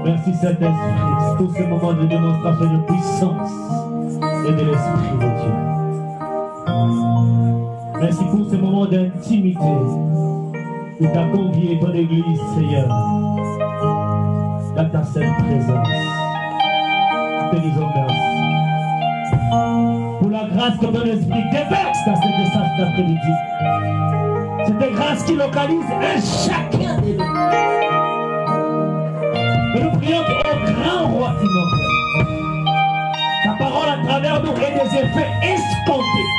Merci Saint-Esprit pour ce moment de démonstration de puissance et de l'Esprit de Dieu. Merci pour ce moment d'intimité où tu as convié ton Église, Seigneur, dans ta sainte présence. Te disons merci. Pour la grâce que ton Esprit déverse dans cet après-midi. Cette grâce qui localise un chacun de nous. Et nous prions au grand roi immortel. Ta parole à travers nous ait des effets escomptés.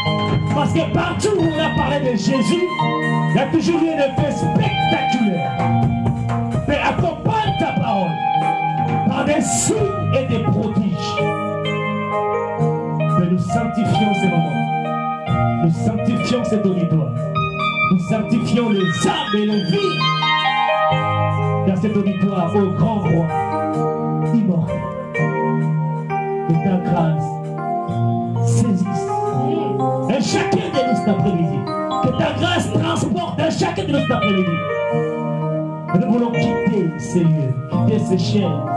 Parce que partout où on a parlé de Jésus, il y a toujours eu un effet spectaculaire. Mais accompagne ta parole par des signes et des prodiges. Mais nous sanctifions ces moments. Nous sanctifions cet auditoire. Nous sanctifions les âmes et les vies dans cet auditoire au grand roi immortel. Que ta grâce saisisse un chacun de nous cet après-midi. Que ta grâce transporte un chacun de nous cet après-midi. Et nous voulons quitter ces lieux, quitter ces chaises,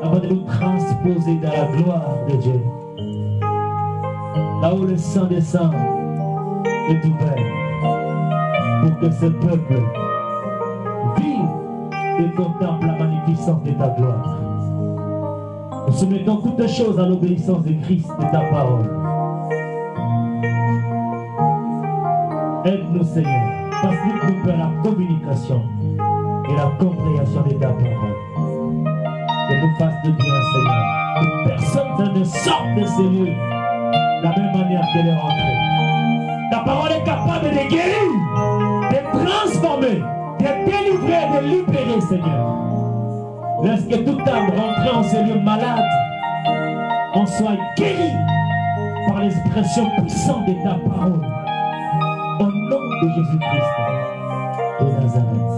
avant de nous transposer dans la gloire de Dieu. Là où le sang descend est ouvert pour que ce peuple vive et contemple la magnificence de ta gloire. Nous soumettons toutes choses à l'obéissance de Christ et ta parole. Aide-nous, Seigneur, facilite-nous par la communication et la compréhension de ta parole. Que nous fasse de bien, Seigneur. Que personne ne sorte de ces lieux de la même manière qu'elle est rentrée. Ta parole est capable de guérir, de transformer, de délivrer, de libérer, Seigneur. Laisse que toute âme rentrée en ces lieux malades en soit guérie par l'expression puissante de ta parole. Au nom de Jésus-Christ de Nazareth.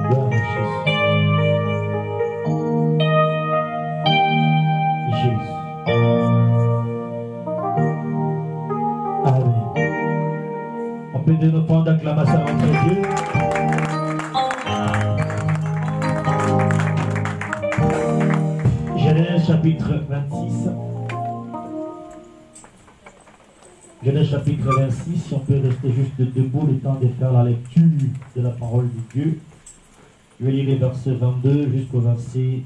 Gloire à Jésus. Jésus. Amen. On peut donner nos points d'acclamation à notre Dieu. Genèse chapitre 26. Genèse chapitre 26, si on peut rester juste debout le temps de faire la lecture de la parole de Dieu. Je vais lire les versets 22 jusqu'au verset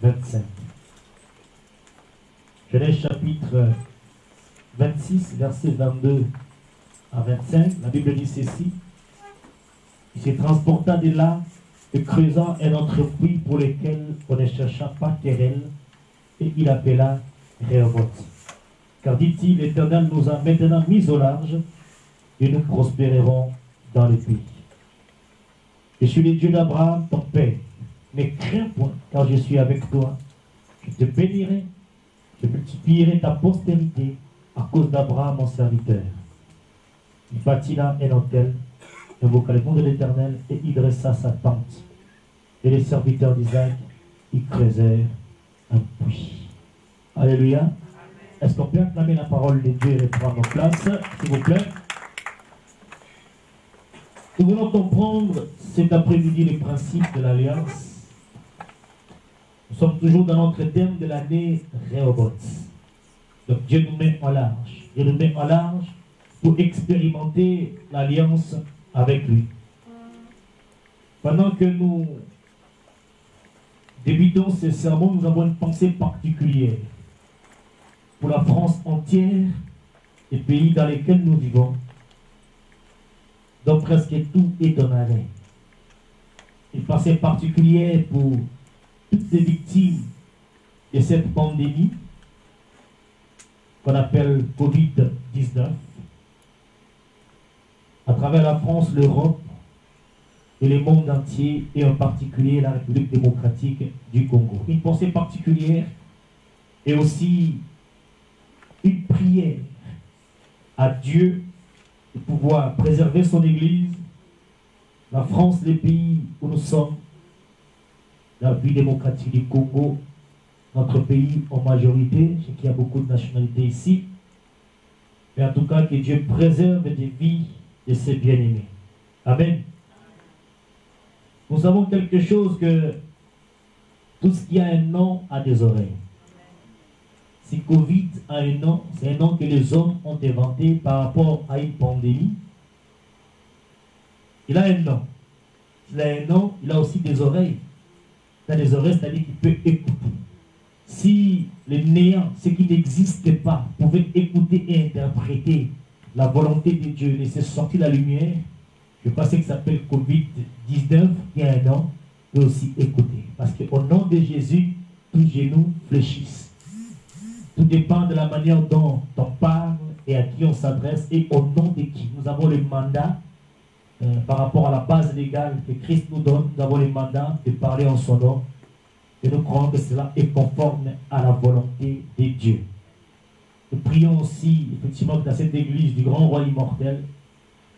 25. Genèse chapitre 26, versets 22 à 25, la Bible dit ceci. Il se transporta de là, et creusant un autre puits pour lequel on ne chercha pas terrelle, et il appela Rehoboth. Car dit-il, l'Éternel nous a maintenant mis au large, et nous prospérerons dans le pays. Je suis le Dieu d'Abraham, ton père. Ne crains point, car je suis avec toi. Je te bénirai, je multiplierai ta postérité à cause d'Abraham, mon serviteur. Il bâtit là un autel, invoqua le nom de l'Éternel, et il dressa sa tente. Et les serviteurs d'Isaac y creusèrent un puits. Alléluia. Est-ce qu'on peut acclamer la parole de Dieu et reprendre nos places, s'il vous plaît? Nous voulons comprendre cet après-midi les principes de l'Alliance. Nous sommes toujours dans notre thème de l'année Rehoboth. Donc Dieu nous met en large. Dieu nous met en large pour expérimenter l'alliance avec lui. Pendant que nous débutons ce sermon, nous avons une pensée particulière pour la France entière, les pays dans lesquels nous vivons, dont presque tout est en arrêt. Une pensée particulière pour toutes les victimes de cette pandémie qu'on appelle Covid-19, à travers la France, l'Europe et le monde entier, et en particulier la République démocratique du Congo. Une pensée particulière et aussi une prière à Dieu de pouvoir préserver son Église, la France, les pays où nous sommes, la République démocratique du Congo, notre pays en majorité, je sais qu'il y a beaucoup de nationalités ici, mais en tout cas que Dieu préserve des vies de ses bien-aimés. Amen. Nous savons quelque chose que tout ce qui a un nom a des oreilles. Si Covid a un nom, c'est un nom que les hommes ont inventé par rapport à une pandémie. Il a un nom. Il a un nom, il a aussi des oreilles. Il a des oreilles, c'est-à-dire qu'il peut écouter. Si les néants, ce qui n'existait pas, pouvaient écouter et interpréter la volonté de Dieu, laisser sortir la lumière, je pense que ça s'appelle Covid-19, qui a un nom, peut aussi écouter. Parce qu'au nom de Jésus, tous genoux fléchissent. Tout dépend de la manière dont on parle et à qui on s'adresse et au nom de qui. Nous avons le mandat, par rapport à la base légale que Christ nous donne, nous avons le mandat de parler en son nom. Et nous croyons que cela est conforme à la volonté de Dieu. Nous prions aussi, effectivement, que dans cette église du grand roi immortel,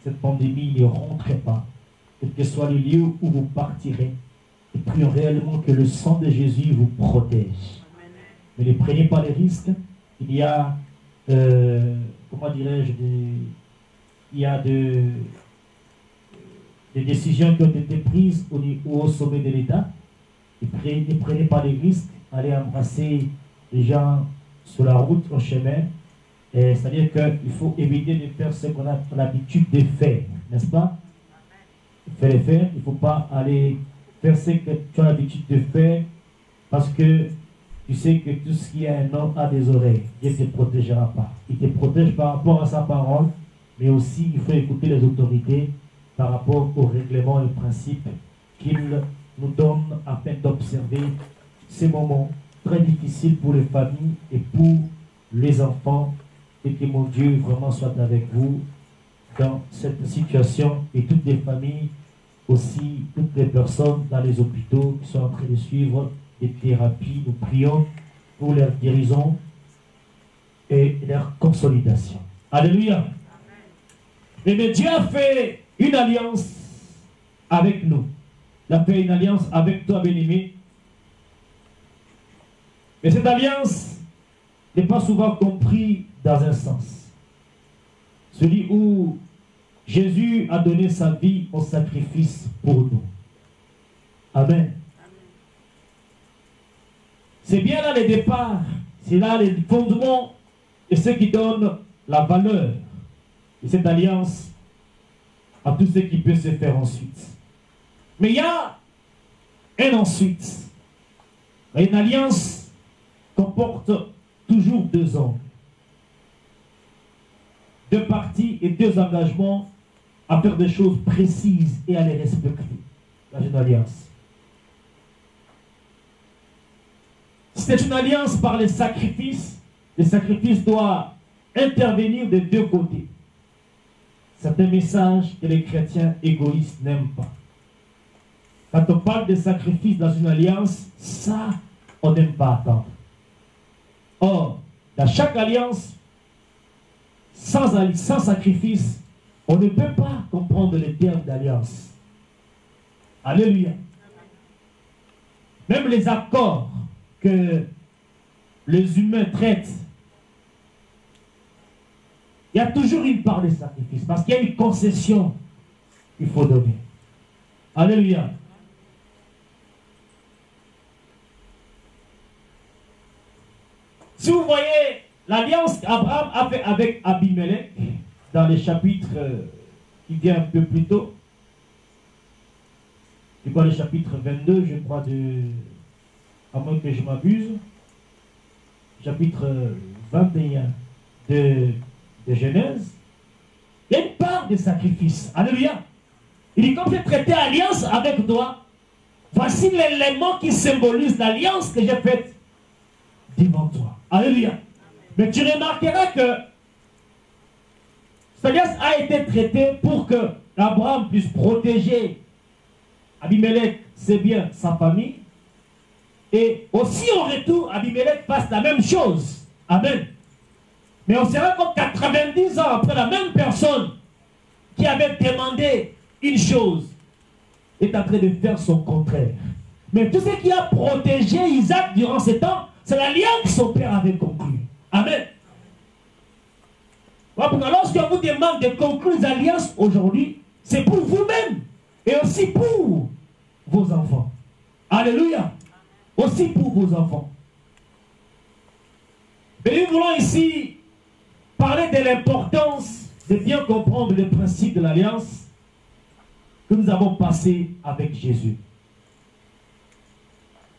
cette pandémie ne rentre pas, quel que soit le lieu où vous partirez. Nous prions réellement que le sang de Jésus vous protège. Mais ne prenez pas les risques. Il y a, comment dirais-je, il y a des décisions qui ont été prises au sommet de l'État. Ne prenez pas les risques. Allez embrasser les gens sur la route, au chemin. C'est-à-dire qu'il faut éviter de faire ce qu'on a l'habitude de faire, n'est-ce pas? Il faut les faire. Il ne faut pas aller faire ce que tu as l'habitude de faire parce que tu sais que tout ce qui a un homme a des oreilles. Dieu ne te protégera pas. Il te protège par rapport à sa parole, mais aussi il faut écouter les autorités par rapport aux règlements et aux principes qu'il nous donne afin d'observer ces moments très difficiles pour les familles et pour les enfants, et que mon Dieu vraiment soit avec vous dans cette situation et toutes les familles, aussi toutes les personnes dans les hôpitaux qui sont en train de suivre des thérapies. Nous prions pour leur guérison et leur consolidation. Alléluia. Mais Dieu a fait une alliance avec nous. Il a fait une alliance avec toi, bien-aimé. Mais cette alliance n'est pas souvent comprise dans un sens. Celui où Jésus a donné sa vie en sacrifice pour nous. Amen. C'est bien là le départ, c'est là le fondement et ce qui donne la valeur de cette alliance à tout ce qui peut se faire ensuite. Mais il y a un ensuite. Une alliance comporte toujours deux hommes, deux parties et deux engagements à faire des choses précises et à les respecter dans une alliance. C'est une alliance par les sacrifices. Le sacrifice doit intervenir des deux côtés. C'est un message que les chrétiens égoïstes n'aiment pas. Quand on parle de sacrifice dans une alliance, ça, on n'aime pas attendre. Or, dans chaque alliance, sans sacrifice, on ne peut pas comprendre les termes d'alliance. Alléluia. Même les accords que les humains traitent, il y a toujours une part de sacrifice, parce qu'il y a une concession qu'il faut donner. Alléluia. Si vous voyez l'alliance qu'Abraham a fait avec Abimelech, dans les chapitres qui vient un peu plus tôt, c'est quoi le chapitre 22, je crois, à moins que je m'abuse, chapitre 21 de Genèse, il y a une part de sacrifice. Alléluia. Il dit, comme j'ai traité alliance avec toi, voici l'élément qui symbolise l'alliance que j'ai faite devant toi. Alléluia. Mais tu remarqueras que cette alliance a été traitée pour que Abraham puisse protéger Abimelech, c'est bien sa famille. Et aussi en retour, Abimelech fasse la même chose. Amen. Mais on se rend compte 90 ans après, la même personne qui avait demandé une chose est en train de faire son contraire. Mais tout ce qui a protégé Isaac durant ce temps, c'est l'alliance que son père avait conclue. Amen. Lorsqu'on vous demande de conclure des alliances aujourd'hui, c'est pour vous-même et aussi pour vos enfants. Alléluia. Aussi pour vos enfants. Et nous voulons ici parler de l'importance de bien comprendre le principe de l'alliance que nous avons passé avec Jésus.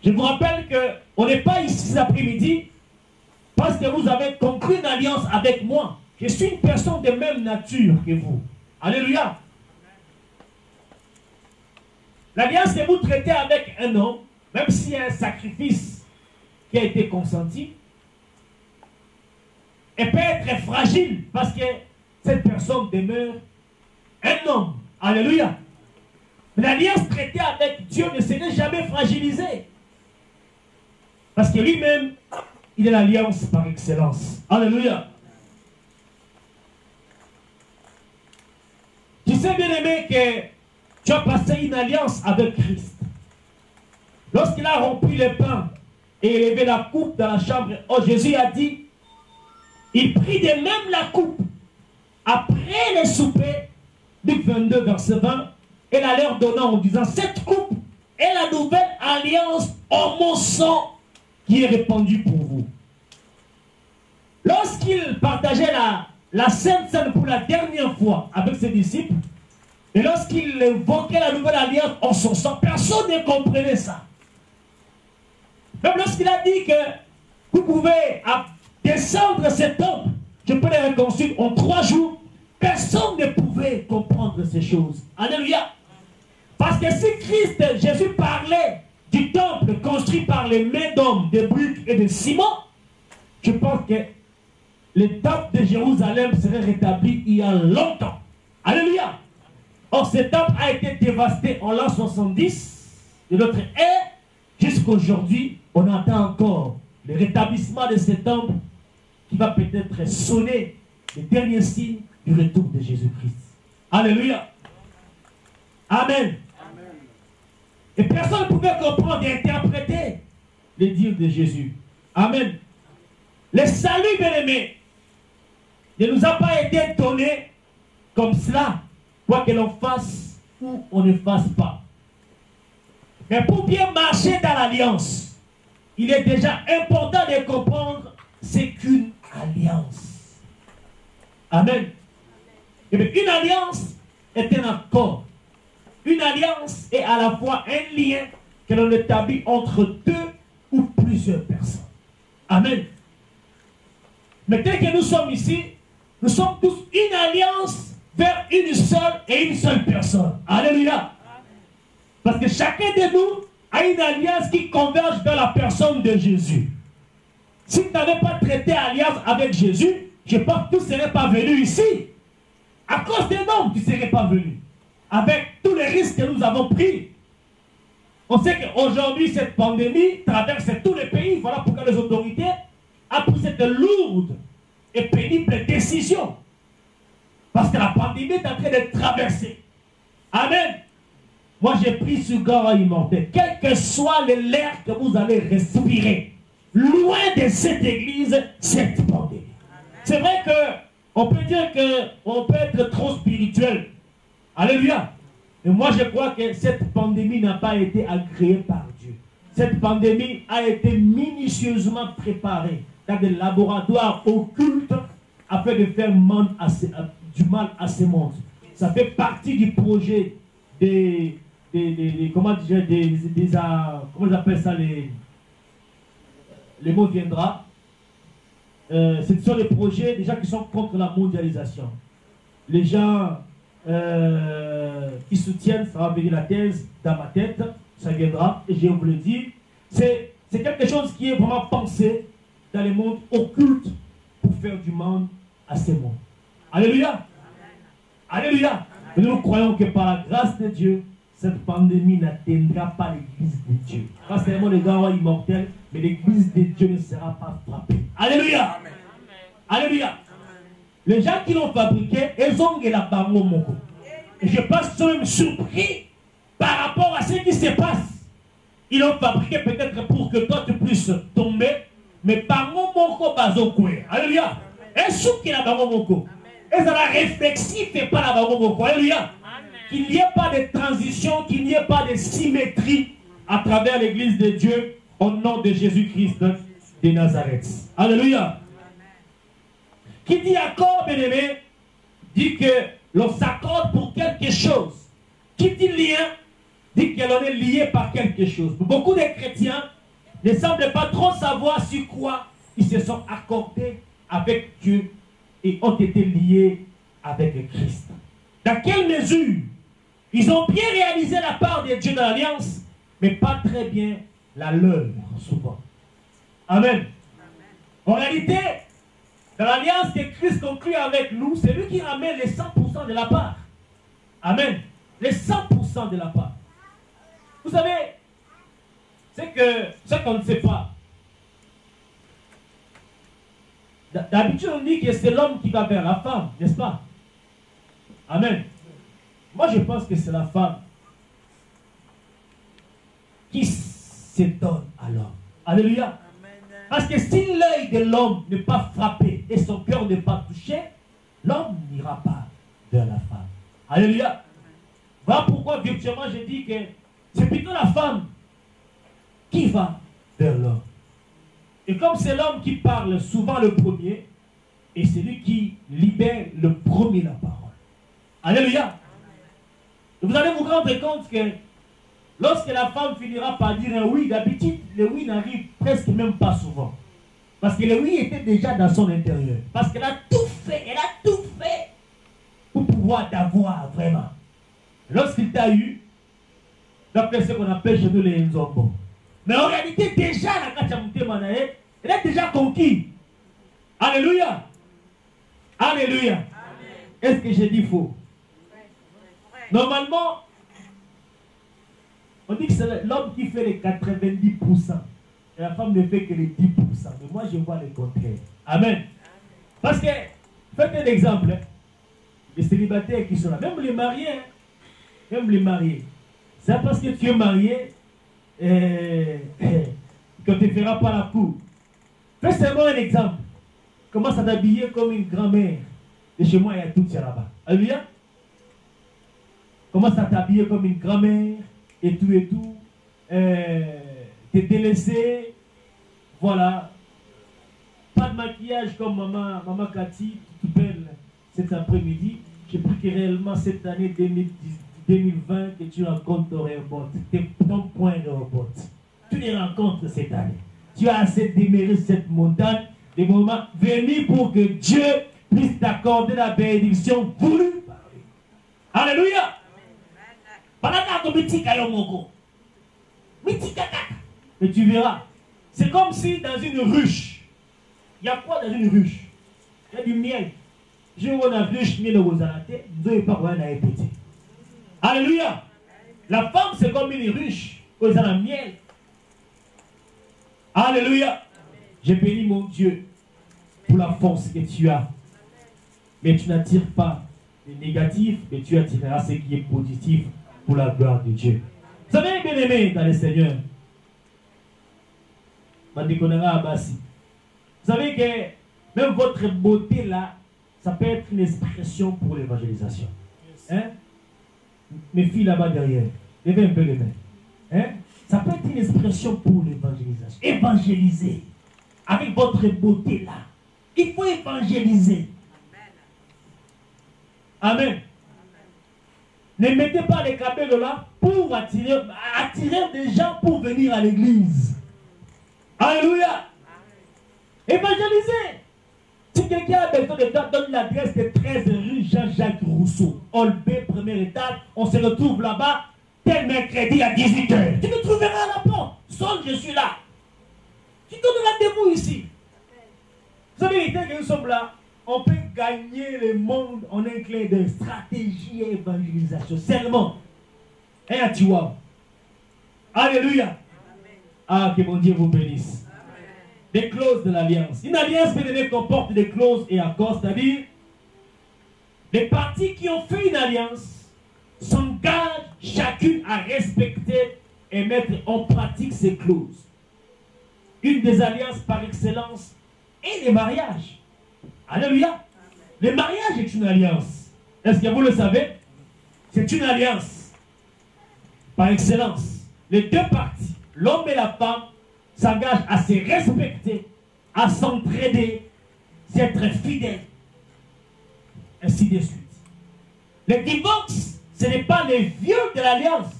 Je vous rappelle qu'on n'est pas ici cet après-midi parce que vous avez conclu une alliance avec moi. Je suis une personne de même nature que vous. Alléluia. L'alliance que vous traitez avec un homme, même s'il y a un sacrifice qui a été consenti, elle peut être fragile parce que cette personne demeure un homme. Alléluia. L'alliance traitée avec Dieu ne serait jamais fragilisée. Parce que lui-même, il est l'alliance par excellence. Alléluia. Tu sais bien aimé que tu as passé une alliance avec Christ. Lorsqu'il a rompu le pain et élevé la coupe dans la chambre, oh, Jésus a dit, il prit de même la coupe après le souper, Luc 22, verset 20, et la leur donnant en disant, cette coupe est la nouvelle alliance en mon sang qui est répandue pour vous. Lorsqu'il partageait la Sainte Seine pour la dernière fois avec ses disciples, et lorsqu'il évoquait la nouvelle alliance en son sang, personne ne comprenait ça. Même lorsqu'il a dit que vous pouvez descendre cet temple, je peux les reconstruire en 3 jours, personne ne pouvait comprendre ces choses. Alléluia. Parce que si Christ, Jésus parlait du temple construit par les mains d'hommes, de briques et de ciment, je pense que le temple de Jérusalem serait rétabli il y a longtemps. Alléluia. Or, ce temple a été dévasté en l'an 70 de notre ère. Jusqu'aujourd'hui, on attend encore le rétablissement de ce temple qui va peut-être sonner les derniers signes du retour de Jésus-Christ. Alléluia. Amen. Et personne ne pouvait comprendre et interpréter les dires de Jésus. Amen. Le salut, bien-aimé, ne nous a pas été donné comme cela, quoi que l'on fasse ou on ne fasse pas. Mais pour bien marcher dans l'alliance, il est déjà important de comprendre c'est qu'une alliance. Amen. Et bien, une alliance est un accord. Une alliance est à la fois un lien que l'on établit entre 2 ou plusieurs personnes. Amen. Mais tel que nous sommes ici, nous sommes tous une alliance vers une seule personne. Alléluia. Parce que chacun de nous a une alliance qui converge vers la personne de Jésus. Si tu n'avais pas traité alliance avec Jésus, je pense que tu ne serais pas venu ici. À cause des noms, tu ne serais pas venu. Avec tous les risques que nous avons pris. On sait qu'aujourd'hui, cette pandémie traverse tous les pays. Voilà pourquoi les autorités ont pris cette lourde et pénible décision. Parce que la pandémie est en train de traverser. Amen. Moi, j'ai pris ce corps immortel. Quel que soit l'air que vous allez respirer, loin de cette église, cette pandémie. C'est vrai qu'on peut dire qu'on peut être trop spirituel. Alléluia. Et moi, je crois que cette pandémie n'a pas été agréée par Dieu. Cette pandémie a été minutieusement préparée dans des laboratoires occultes afin de faire du mal à ce monde. Ça fait partie du projet comment j'appelle ça, les mots viendra. Ce sont des projets déjà qui sont contre la mondialisation. Les gens qui soutiennent, ça va venir la thèse dans ma tête, ça viendra, et je vous le dis, c'est quelque chose qui est vraiment pensé dans les mondes occultes pour faire du mal à ces mondes. Alléluia. Alléluia. Et nous croyons que par la grâce de Dieu, cette pandémie n'atteindra pas l'église de Dieu. Pas seulement les gars immortels, mais l'église de Dieu ne sera pas frappée. Alléluia. Amen. Alléluia. Les gens qui l'ont fabriqué, ils ont la bango moko. Et je pense qu'ils sont même surpris par rapport à ce qui se passe. Ils l'ont fabriqué peut-être pour que toi tu puisses tomber, mais bango moko bazo kwe. Alléluia. Et sous qui la bango moko. Et ça la réflexif et pas la bango moko. Alléluia. qu'il n'y ait pas de transition, qu'il n'y ait pas de symétrie à travers l'église de Dieu au nom de Jésus-Christ de Nazareth. Alléluia. Qui dit accord, bien-aimé, dit que l'on s'accorde pour quelque chose. Qui dit lien, dit que l'on est lié par quelque chose. Beaucoup de chrétiens ne semblent pas trop savoir sur quoi ils se sont accordés avec Dieu et ont été liés avec Christ. Dans quelle mesure ils ont bien réalisé la part de Dieu dans l'alliance, mais pas très bien la leur, souvent. Amen. En réalité, dans l'alliance que Christ conclut avec nous, c'est lui qui ramène les 100% de la part. Amen. Les 100% de la part. Vous savez, c'est que ce qu'on ne sait pas. D'habitude, on dit que c'est l'homme qui va vers la femme, n'est-ce pas? Amen. Moi, je pense que c'est la femme qui se donne à l'homme. Alléluia. Parce que si l'œil de l'homme n'est pas frappé et son cœur n'est pas touché, l'homme n'ira pas vers la femme. Alléluia. Voilà pourquoi virtuellement je dis que c'est plutôt la femme qui va vers l'homme. Et comme c'est l'homme qui parle souvent le premier, et c'est lui qui libère le premier la parole. Alléluia. Et vous allez vous rendre compte que lorsque la femme finira par dire un oui, d'habitude, le oui n'arrive presque même pas souvent. Parce que le oui était déjà dans son intérieur. Parce qu'elle a tout fait, pour pouvoir t'avoir vraiment. Lorsqu'il t'a eu, d'après ce qu'on appelle chez nous les nzombo. Mais en réalité, déjà, la Kachamute Manae, elle est déjà conquis. Alléluia. Alléluia. Est-ce que j'ai dit faux? Normalement, on dit que c'est l'homme qui fait les 90%. Et la femme ne fait que les 10%. Mais moi, je vois le contraire. Amen. Parce que, faites un exemple. Les célibataires qui sont là, même les mariés. Même les mariés. C'est parce que tu es marié qu'on ne te fera pas la cour. Fais seulement un exemple. Commence à t'habiller comme une grand-mère. Et chez moi, il y a tout ça là-bas. Alléluia. Commence à t'habiller comme une grand-mère. Et tout. T'es délaissé. Voilà. Pas de maquillage comme maman Cathy, toute belle cet après-midi. J'ai pris que réellement cette année 2020 que tu rencontres ton robot. Ton point de robot. Tu les rencontres cette année. Tu as assez d'émérer cette montagne. Des moments venus pour que Dieu puisse t'accorder la bénédiction voulue. Alléluia. Et tu verras. C'est comme si dans une ruche. Il y a quoi dans une ruche? Il y a du miel. Je vois la ruche, miel aux alatés. Vous n'avez pas rien à répéter. Alléluia. La femme, c'est comme une ruche. Aux a miel. Alléluia. Je bénis mon Dieu pour la force que tu as. Mais tu n'attires pas les négatifs, mais tu attireras ce qui est positif pour la gloire de Dieu. Vous savez, bien aimé dans le Seigneur, vous savez que même votre beauté là, ça peut être une expression pour l'évangélisation. Hein? Mes filles là-bas derrière, levez un peu les mains. Hein? Ça peut être une expression pour l'évangélisation. Évangéliser. Avec votre beauté là. Il faut évangéliser. Amen. Ne mettez pas les cabelles là pour attirer des gens pour venir à l'église. Alléluia. Évangéliser. Si quelqu'un a besoin de toi, donne l'adresse de 13 rue Jean-Jacques Rousseau. Hall B, premier étage. On se retrouve là-bas tel mercredi à 18h. Tu me trouveras à la porte. Seul, je suis là. Tu donnes rendez-vous ici. Vous savez, dès que nous sommes là, on peut gagner le monde en un clin de stratégie et évangélisation. Seulement. Et tu vois. Alléluia. Amen. Ah, que mon Dieu vous bénisse. Amen. Des clauses de l'alliance. Une alliance comporte des clauses et accords, c'est-à-dire les parties qui ont fait une alliance s'engagent chacune à respecter et mettre en pratique ces clauses. Une des alliances par excellence est le mariage. Alléluia. Le mariage est une alliance. Est-ce que vous le savez? c'est une alliance par excellence. Les deux parties, l'homme et la femme, s'engagent à se respecter, à s'entraider, d'être fidèles, ainsi de suite. Le divorce, ce n'est pas le viol de l'alliance,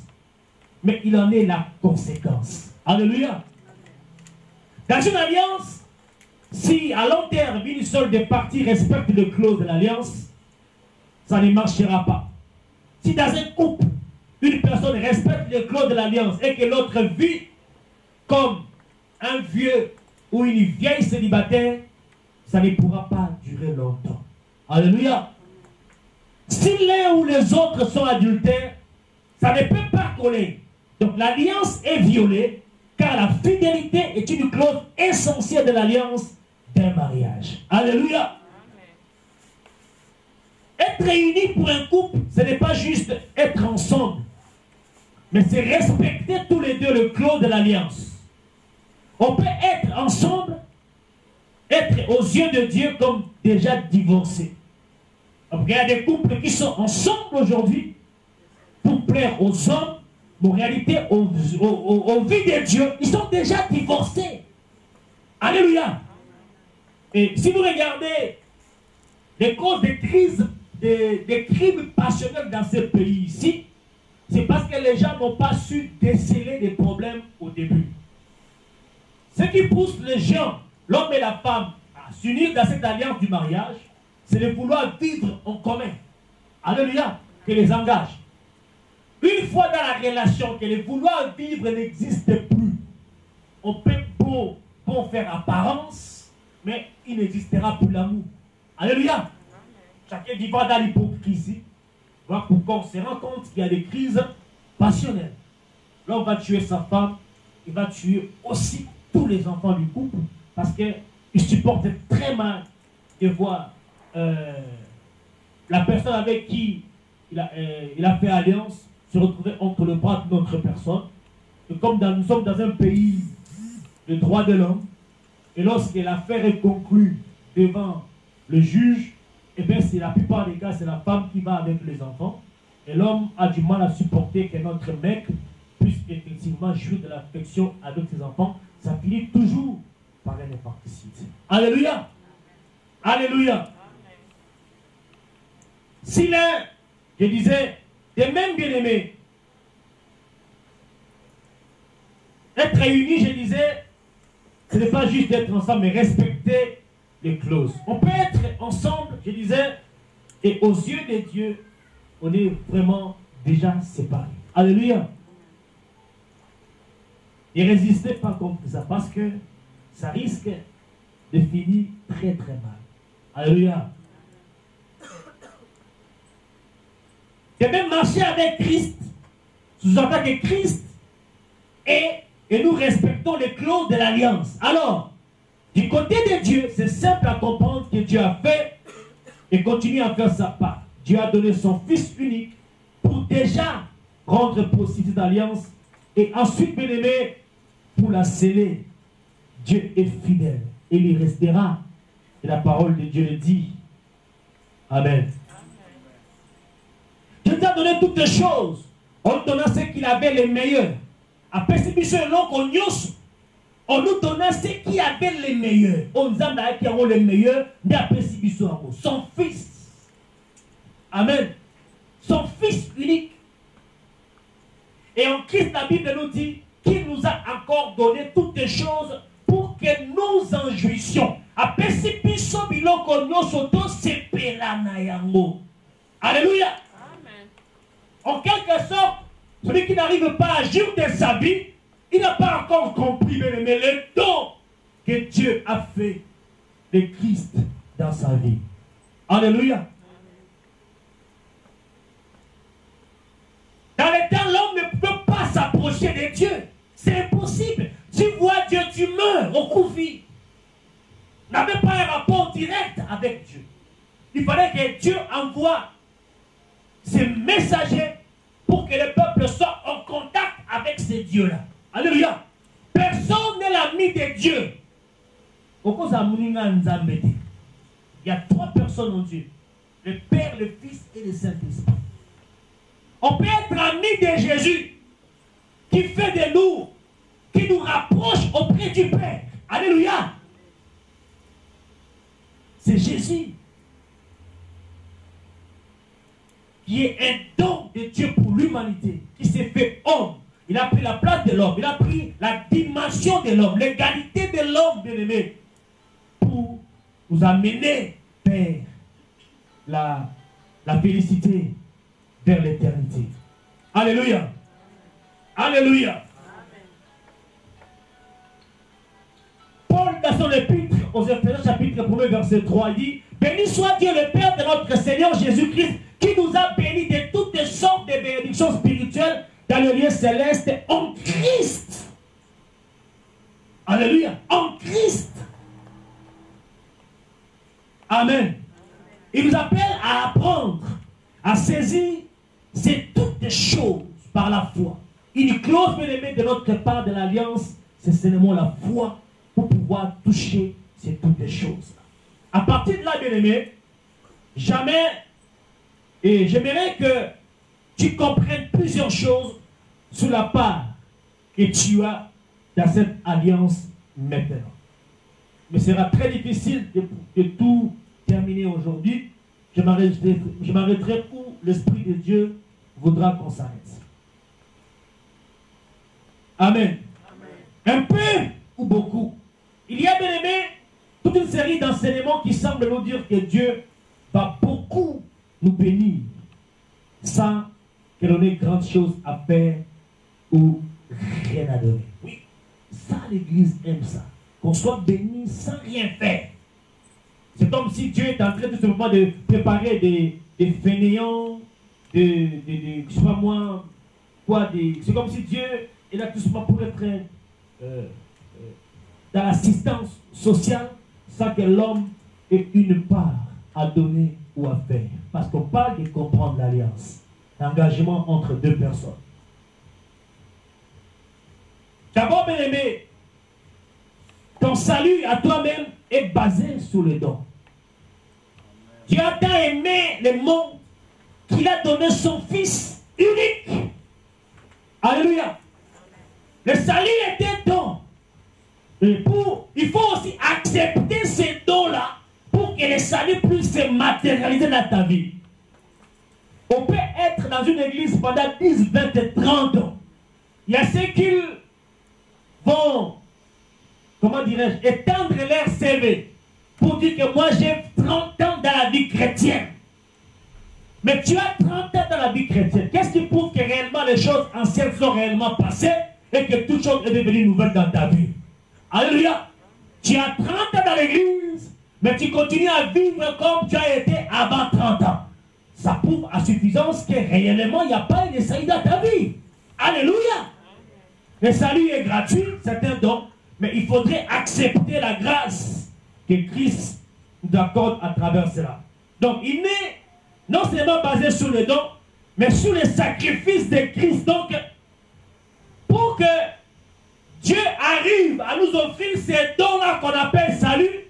mais il en est la conséquence. Alléluia. Dans une alliance, si à long terme, une seule des parties respecte le clause de l'alliance, ça ne marchera pas. Si dans un couple, une personne respecte le clause de l'alliance et que l'autre vit comme un vieux ou une vieille célibataire, ça ne pourra pas durer longtemps. Alléluia. Si l'un ou les autres sont adultères, ça ne peut pas coller. Donc l'alliance est violée, car la fidélité est une clause essentielle de l'alliance d'un mariage. Alléluia. Être réunis pour un couple, ce n'est pas juste être ensemble, mais c'est respecter tous les deux le clause de l'alliance. On peut être ensemble, être aux yeux de Dieu comme déjà divorcés. Donc, il y a des couples qui sont ensemble aujourd'hui pour plaire aux hommes, mais en réalité, au vu de Dieu, ils sont déjà divorcés. Alléluia. Et si vous regardez les causes des crises, des crimes passionnels dans ce pays ici, c'est parce que les gens n'ont pas su déceler les problèmes au début. Ce qui pousse les gens, l'homme et la femme, à s'unir dans cette alliance du mariage, c'est de vouloir vivre en commun. Alléluia, que les engage. Une fois dans la relation que le vouloir vivre n'existe plus, on peut beau faire apparence, mais il n'existera plus l'amour. Alléluia. Chacun vivra dans l'hypocrisie. Voilà pourquoi on se rend compte qu'il y a des crises passionnelles. L'homme va tuer sa femme, il va tuer aussi tous les enfants du couple, parce qu'il supporte très mal de voir la personne avec qui il a fait alliance se retrouver entre le bras d'une autre personne. Et comme nous sommes dans un pays de droit de l'homme, et lorsque l'affaire est conclue devant le juge, et bien c'est la plupart des cas, c'est la femme qui va avec les enfants, et l'homme a du mal à supporter que notre mec puisse effectivement jouir de l'affection avec ses enfants. Ça finit toujours par un infanticide. Alléluia. Alléluia. Si l'un, je disais, des mêmes bien-aimés, être réunis, je disais, ce n'est pas juste être ensemble, mais respecter les clauses. On peut être ensemble, je disais, et aux yeux de Dieu, on est vraiment déjà séparés. Alléluia. Ne résistez pas contre ça, parce que ça risque de finir très très mal. Alléluia. De même marcher avec Christ, sous-entend que Christ est, et nous respectons les clauses de l'alliance. Alors, du côté de Dieu, c'est simple à comprendre que Dieu a fait et continue à faire sa part. Dieu a donné son Fils unique pour déjà rendre possible cette alliance et ensuite, bien aimé, pour la sceller. Dieu est fidèle et il y restera. Et la parole de Dieu le dit. Amen. Dieu t'a donné toutes les choses. On donna ce qu'il avait les meilleurs. Après, c'est on nous donna ce qui avait les meilleurs. On nous a qui ont les meilleurs, mais après, son Fils. Amen. Son Fils unique. Et en Christ, la Bible nous dit qu'il nous a encore donné toutes les choses pour que nous en jouissions. Alléluia. En quelque sorte, celui qui n'arrive pas à jouir de sa vie, il n'a pas encore compris, mais le don que Dieu a fait de Christ dans sa vie. Alléluia. Dans le temps, l'homme ne peut pas s'approcher de Dieu. C'est impossible. Tu vois Dieu, tu meurs au coup-vie. N'avait pas un rapport direct avec Dieu. Il fallait que Dieu envoie ses messagers pour que le peuple soit en contact avec ces dieux-là. Alléluia. Personne n'est l'ami de Dieu. Il y a trois personnes en Dieu. Le Père, le Fils et le Saint-Esprit. On peut être ami de Jésus, qui fait de nous, qui nous rapproche auprès du Père. Alléluia. C'est Jésus qui est un don de Dieu pour l'humanité, qui s'est fait homme. Il a pris la place de l'homme, il a pris la dimension de l'homme, l'égalité de l'homme, bien-aimé, pour nous amener vers la félicité, vers l'éternité. Alléluia. Alléluia. Paul, dans son épître aux Éphésiens, chapitre 1, verset 3, il dit: béni soit Dieu le Père de notre Seigneur Jésus-Christ, qui nous a bénis de toutes sortes de bénédictions spirituelles dans le lieu céleste en Christ. Alléluia. En Christ. Amen. Il nous appelle à apprendre, à saisir ces toutes choses par la foi. Une clause, bien-aimée, de notre part de l'alliance, c'est seulement la foi pour pouvoir toucher ces toutes choses. À partir de là, bien-aimé, jamais, et j'aimerais que tu comprennes plusieurs choses sur la part que tu as dans cette alliance maintenant. Mais ce sera très difficile de tout terminer aujourd'hui. Je m'arrêterai où l'Esprit de Dieu voudra qu'on s'arrête. Amen. Un peu ou beaucoup. Il y a, bien aimé, toute une série d'enseignements qui semblent nous dire que Dieu va beaucoup nous bénir sans que l'on ait grande chose à faire ou rien à donner. Oui, ça, l'Église aime ça. Qu'on soit béni sans rien faire. C'est comme si Dieu est en train tout simplement de préparer des fainéants, je sais pas moi, c'est comme si Dieu est là tout simplement pour être dans l'assistance sociale sans que l'homme ait une part à donner ou à faire. Parce qu'on parle de comprendre l'alliance, l'engagement entre deux personnes. D'abord, bien aimé, ton salut à toi-même est basé sur le don. Dieu a tant aimé le monde qu'il a donné son Fils unique. Alléluia. Le salut est un don. Et il faut aussi accepter ces dons-là pour que le salut puisse se matérialiser dans ta vie. On peut être dans une église pendant 10, 20 et 30 ans. Il y a ceux qui vont, comment dirais-je, étendre leur CV pour dire que moi j'ai 30 ans dans la vie chrétienne. Mais tu as 30 ans dans la vie chrétienne. Qu'est-ce qui prouve que réellement les choses anciennes sont réellement passées et que toute chose est devenue nouvelle dans ta vie? Alléluia. Tu as 30 ans dans l'église, mais tu continues à vivre comme tu as été avant 30 ans. Ça prouve à suffisance que réellement il n'y a pas de salut dans ta vie. Alléluia. Le salut est gratuit, c'est un don, mais il faudrait accepter la grâce que Christ nous accorde à travers cela. Donc il n'est non seulement basé sur le don, mais sur le sacrifice de Christ. Donc, pour que Dieu arrive à nous offrir ces dons-là qu'on appelle salut,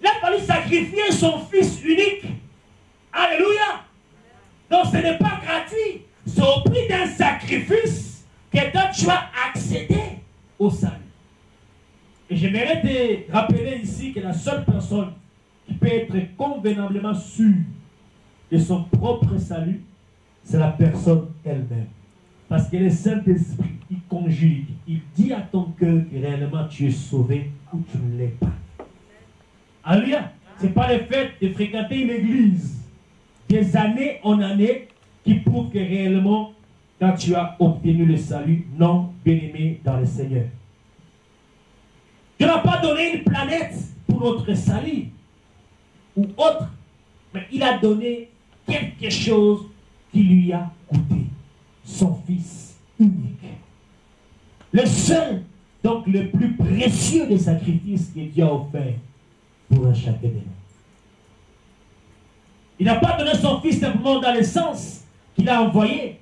il a fallu sacrifier son Fils unique. Alléluia. Donc ce n'est pas gratuit. C'est au prix d'un sacrifice que toi tu as accédé au salut. Et j'aimerais te rappeler ici que la seule personne qui peut être convenablement sûre de son propre salut, c'est la personne elle-même. Parce que le Saint-Esprit, il conjugue, il dit à ton cœur que réellement tu es sauvé ou tu ne l'es pas. Alléluia. Ce n'est pas le fait de fréquenter une église des années en années qui prouve que réellement, quand tu as obtenu le salut, non, bien-aimé dans le Seigneur. Dieu n'a pas donné une planète pour notre salut ou autre, mais il a donné quelque chose qui lui a coûté, son Fils unique. Le seul, donc le plus précieux des sacrifices que Dieu a offert pour un chacun de nous. Il n'a pas donné son Fils simplement dans le sens qu'il a envoyé,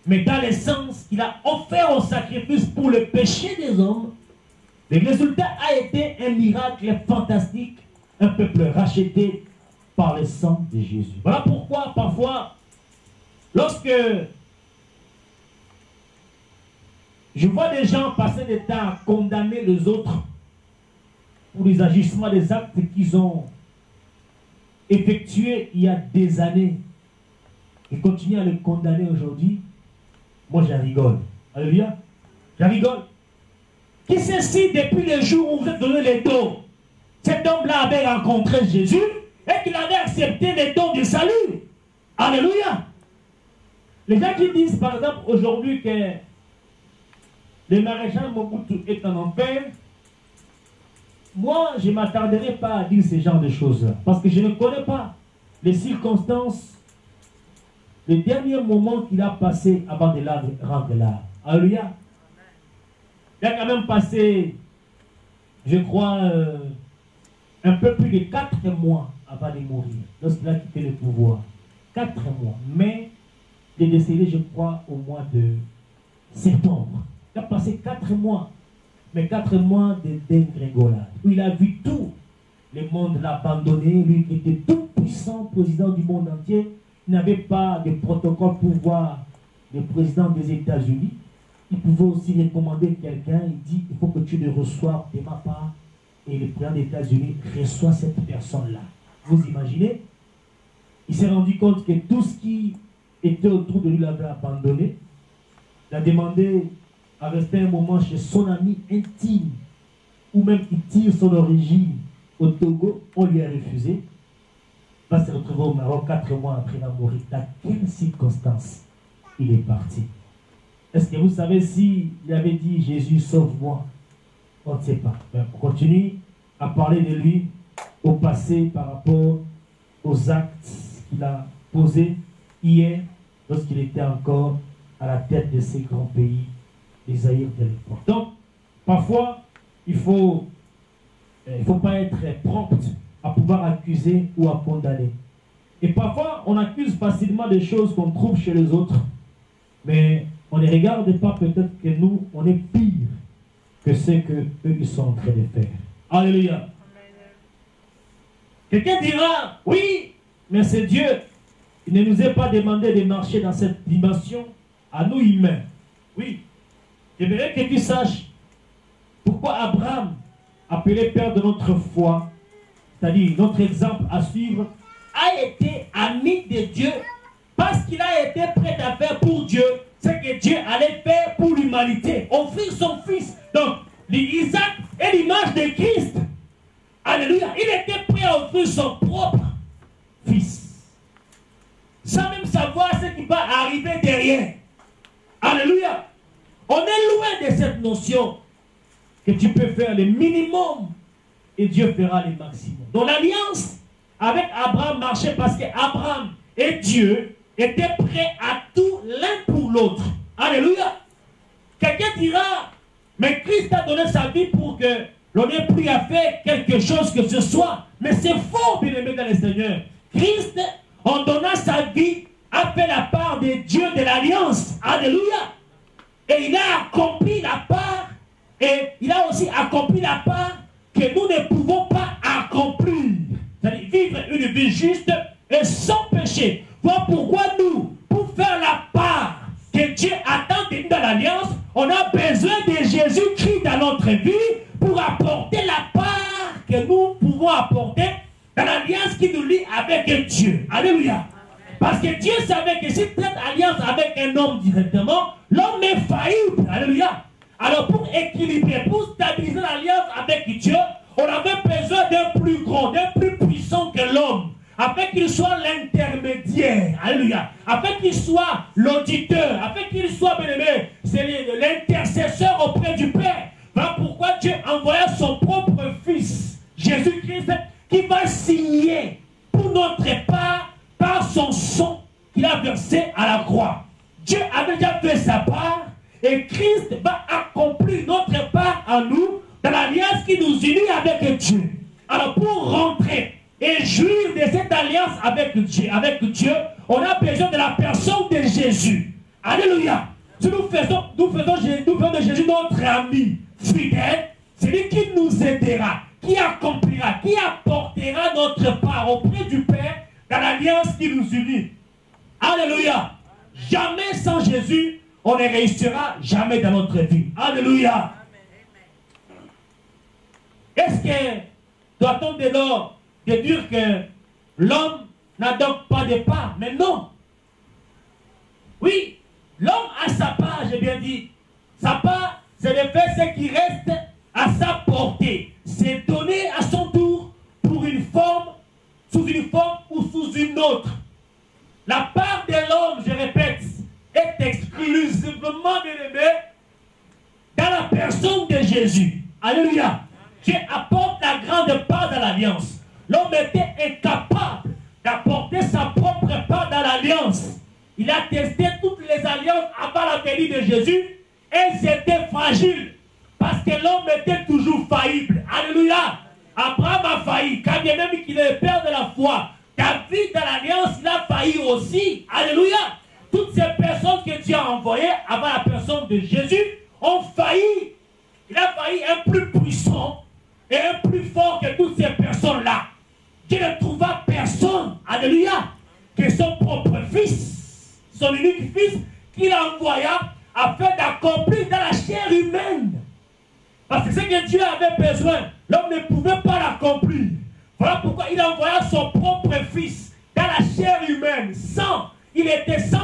mais dans le sens qu'il a offert au sacrifice pour le péché des hommes. Le résultat a été un miracle fantastique, un peuple racheté par le sang de Jésus. Voilà pourquoi parfois Lorsque je vois des gens passer des temps à condamner les autres pour les agissements, des actes qu'ils ont effectués il y a des années, et continuent à les condamner aujourd'hui, moi j'en rigole. Alléluia. J'en rigole. Qui sait si depuis le jour où vous êtes donné les dons, cet homme-là avait rencontré Jésus et qu'il avait accepté les dons du salut. Alléluia. Les gens qui disent par exemple aujourd'hui que le maréchal Mobutu est en enfer, moi je ne m'attarderai pas à dire ce genre de choses-là, parce que je ne connais pas les circonstances, le dernier moment qu'il a passé avant de rendre là. Alléluia. Il a quand même passé, je crois, un peu plus de 4 mois avant de mourir, lorsqu'il a quitté le pouvoir. 4 mois. Mais il est décédé, je crois, au mois de septembre. Il a passé 4 mois. Mais 4 mois de dégringolade. Où il a vu tout. Le monde l'a abandonné. Lui qui était tout puissant président du monde entier. Il n'avait pas de protocole pour voir le président des États-Unis. Il pouvait aussi recommander quelqu'un. Il dit, il faut que tu le reçoives de ma part. Et le président des États-Unis reçoit cette personne-là. Vous imaginez? Il s'est rendu compte que tout ce qui était autour de lui l'avait abandonné. Il a demandé à rester un moment chez son ami intime, ou même qui tire son origine au Togo. On lui a refusé. Il va se retrouver au Maroc 4 mois après la mort. Dans quelles circonstances il est parti? Est-ce que vous savez s'il avait dit Jésus sauve-moi? On ne sait pas. Mais on continue à parler de lui au passé par rapport aux actes qu'il a posés hier lorsqu'il était encore à la tête de ces grands pays, les Zaïre de l'époque. Donc, parfois, il ne faut pas être prompt à pouvoir accuser ou à condamner. Et parfois, on accuse facilement des choses qu'on trouve chez les autres, mais on ne regarde pas peut-être que nous, on est pire que ce qu'eux, ils sont en train de faire. Alléluia. Quelqu'un dira, oui, mais c'est Dieu. Il ne nous est pas demandé de marcher dans cette dimension à nous humains. Oui. J'aimerais que tu saches pourquoi Abraham, appelé père de notre foi, c'est-à-dire notre exemple à suivre, a été ami de Dieu parce qu'il a été prêt à faire pour Dieu ce que Dieu allait faire pour l'humanité. Offrir son fils. Donc, Isaac est l'image de Christ. Alléluia. Il était prêt à offrir son propre fils. Sans même savoir ce qui va arriver derrière. Alléluia. On est loin de cette notion que tu peux faire le minimum et Dieu fera le maximum. Donc l'alliance avec Abraham marchait parce qu'Abraham et Dieu étaient prêts à tout l'un pour l'autre. Alléluia. Quelqu'un dira, mais Christ a donné sa vie pour que l'on ait pris à faire quelque chose que ce soit. Mais c'est faux, bien-aimé dans le Seigneur. Christ, en donnant sa vie, a fait la part de Dieu de l'alliance. Alléluia. Et il a accompli la part, et il a aussi accompli la part que nous ne pouvons pas accomplir. C'est-à-dire vivre une vie juste et sans péché. Voilà pourquoi nous, pour faire la part que Dieu attend de nous dans l'alliance, on a besoin de Jésus-Christ dans notre vie pour apporter la part que nous pouvons apporter dans l'alliance qui nous lie avec Dieu. Alléluia. Parce que Dieu savait que si cette alliance avec un homme directement, l'homme est faillible. Alléluia. Alors pour équilibrer, pour stabiliser l'alliance avec Dieu, on avait besoin d'un plus grand, d'un plus puissant que l'homme, afin qu'il soit l'intermédiaire. Alléluia. Afin qu'il soit l'auditeur, afin qu'il soit, bien-aimé, c'est l'intercesseur auprès du Père. Voilà pourquoi Dieu envoya son propre Fils, Jésus-Christ, qui va signer pour notre part par son sang qu'il a versé à la croix. Dieu avait déjà fait sa part et Christ va accomplir notre part à nous dans l'alliance qui nous unit avec Dieu. Alors pour rentrer et jouir de cette alliance avec Dieu, on a besoin de la personne de Jésus. Alléluia. Si nous faisons de Jésus notre ami fidèle, c'est lui qui nous aidera, qui accomplira, qui apportera notre part auprès du Père dans l'alliance qui nous unit. Alléluia. jamais sans Jésus, on ne réussira jamais dans notre vie. Alléluia. Est-ce que doit-on dès lors déduire que l'homme n'a donc pas de part? Mais non. Oui, l'homme a sa part, j'ai bien dit. Sa part, c'est de faire ce qui reste à sa portée. C'est donner à son tour pour une forme, sous une forme ou sous une autre. La part de l'homme, je répète, est exclusivement, bien aimé, dans la personne de Jésus. Alléluia. Dieu apporte la grande part dans l'alliance. L'homme était incapable d'apporter sa propre part dans l'alliance. Il a testé toutes les alliances avant la venue de Jésus. Elles étaient fragiles. Parce que l'homme était toujours faillible. Alléluia. Abraham a failli. Quand bien même qu'il est le père de la foi. David dans l'alliance, il a failli aussi. Alléluia. Toutes ces personnes que Dieu a envoyées avant la personne de Jésus ont failli. Il a failli un plus puissant et un plus fort que toutes ces personnes-là. Dieu ne trouva personne, alléluia, que son propre fils, son unique fils, qu'il envoya afin d'accomplir dans la chair humaine. Parce que ce que Dieu avait besoin, l'homme ne pouvait pas l'accomplir. Voilà pourquoi il envoya son propre fils dans la chair humaine, sans. Il était 100%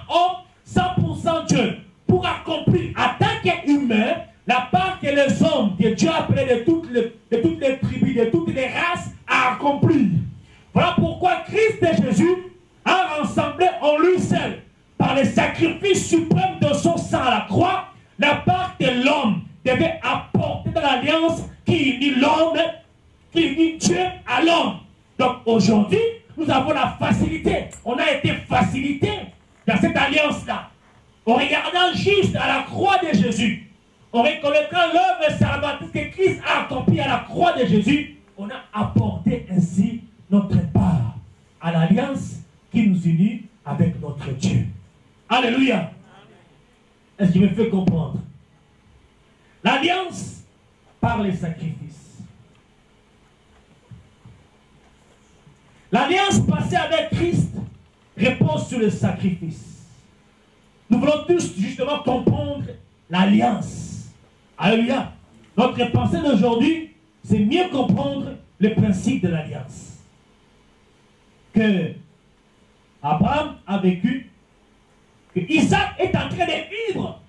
homme, 100% Dieu, pour accomplir en tant qu'humain la part que les hommes que Dieu a appelés de toutes les tribus, de toutes les races, à accomplir. Voilà pourquoi Christ et Jésus a rassemblé en lui seul, par le sacrifice suprême de son sang à la croix, la part que l'homme devait apporter dans l'alliance qui unit l'homme, qui unit Dieu à l'homme. Donc aujourd'hui, nous avons la facilité. On a été facilité dans cette alliance-là. En regardant juste à la croix de Jésus, en reconnaissant l'œuvre salvatrice que Christ a accomplie à la croix de Jésus, on a apporté ainsi notre part à l'alliance qui nous unit avec notre Dieu. Alléluia. Est-ce que je me fais comprendre? L'alliance par les sacrifices. L'alliance passée avec Christ repose sur le sacrifice. Nous voulons tous justement comprendre l'alliance. Alléluia. Notre pensée d'aujourd'hui, c'est mieux comprendre le principe de l'alliance. Que Abraham a vécu, que Isaac est en train de vivre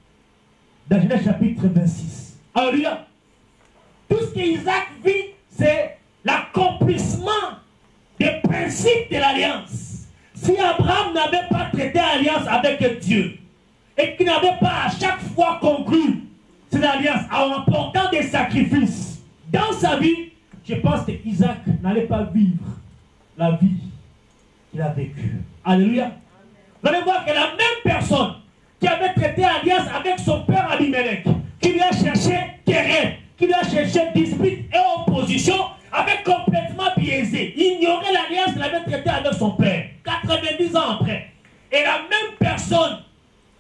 dans Genèse chapitre 26. Alléluia. Tout ce qu'Isaac vit, c'est l'accomplissement des principes de l'alliance. Si Abraham n'avait pas traité l'alliance avec Dieu et qu'il n'avait pas à chaque fois conclu cette alliance en apportant des sacrifices dans sa vie, je pense que Isaac n'allait pas vivre la vie qu'il a vécue. Alléluia. Vous allez voir que la même personne qui avait traité l'alliance avec son père Abimelech, qui lui a cherché querelle, qui lui a cherché dispute et opposition, avait complètement biaisé, ignoré l'alliance qu'il avait traitée avec son père, 90 ans après. Et la même personne,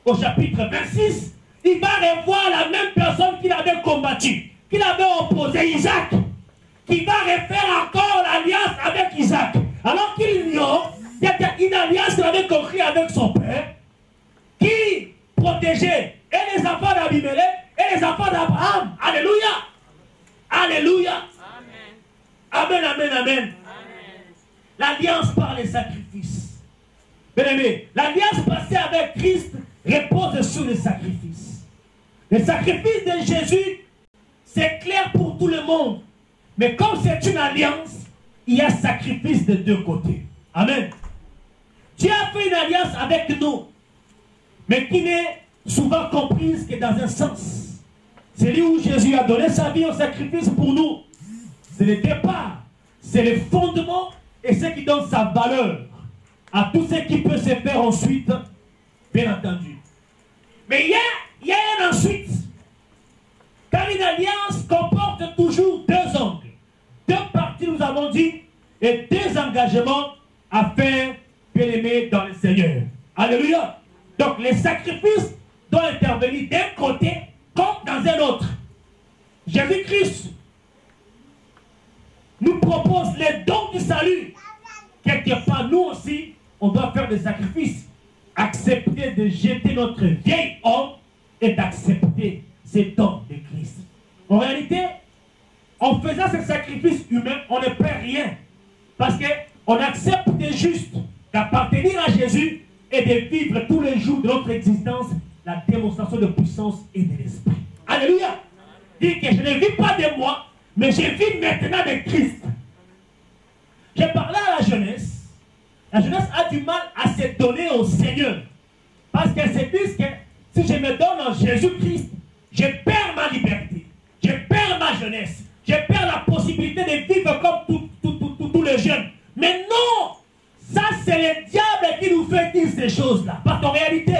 au chapitre 26, il va revoir la même personne qu'il avait combattu, qu'il avait opposé, Isaac, qui va refaire encore l'alliance avec Isaac. Alors qu'il ignore, il y a une alliance qu'il avait conclue avec son père, qui protégeait et les enfants d'Abimelech et les enfants d'Abraham. Alléluia. Alléluia. Amen, amen, amen. L'alliance par les sacrifices. Bien aimé, l'alliance passée avec Christ repose sur les sacrifices. Le sacrifice de Jésus, c'est clair pour tout le monde. Mais comme c'est une alliance, il y a sacrifice de deux côtés. Amen. Dieu a fait une alliance avec nous, mais qui n'est souvent comprise que dans un sens. C'est lui où Jésus a donné sa vie en sacrifice pour nous. C'est le départ, c'est le fondement et ce qui donne sa valeur à tout ce qui peut se faire ensuite, bien entendu. Mais il y a un ensuite. Car une alliance comporte toujours deux angles. Deux parties, nous avons dit, et deux engagements à faire, bien aimé, dans le Seigneur. Alléluia. Donc les sacrifices doivent intervenir d'un côté comme dans un autre. Jésus-Christ nous propose les dons du salut. Quelque part, nous aussi, on doit faire des sacrifices. accepter de jeter notre vieil homme et d'accepter cet homme de Christ. En réalité, en faisant ce sacrifice humain, on ne perd rien. Parce qu'on accepte juste d'appartenir à Jésus et de vivre tous les jours de notre existence la démonstration de puissance et de l'esprit. Alléluia. Dit que je ne vis pas de moi, mais je vis maintenant de Christ. J'ai parlé à la jeunesse. La jeunesse a du mal à se donner au Seigneur. Parce qu'elle se dit que si je me donne en Jésus-Christ, je perds ma liberté. Je perds ma jeunesse. Je perds la possibilité de vivre comme tous les jeunes. Mais non! Ça, c'est le diable qui nous fait dire ces choses-là. Parce qu'en réalité,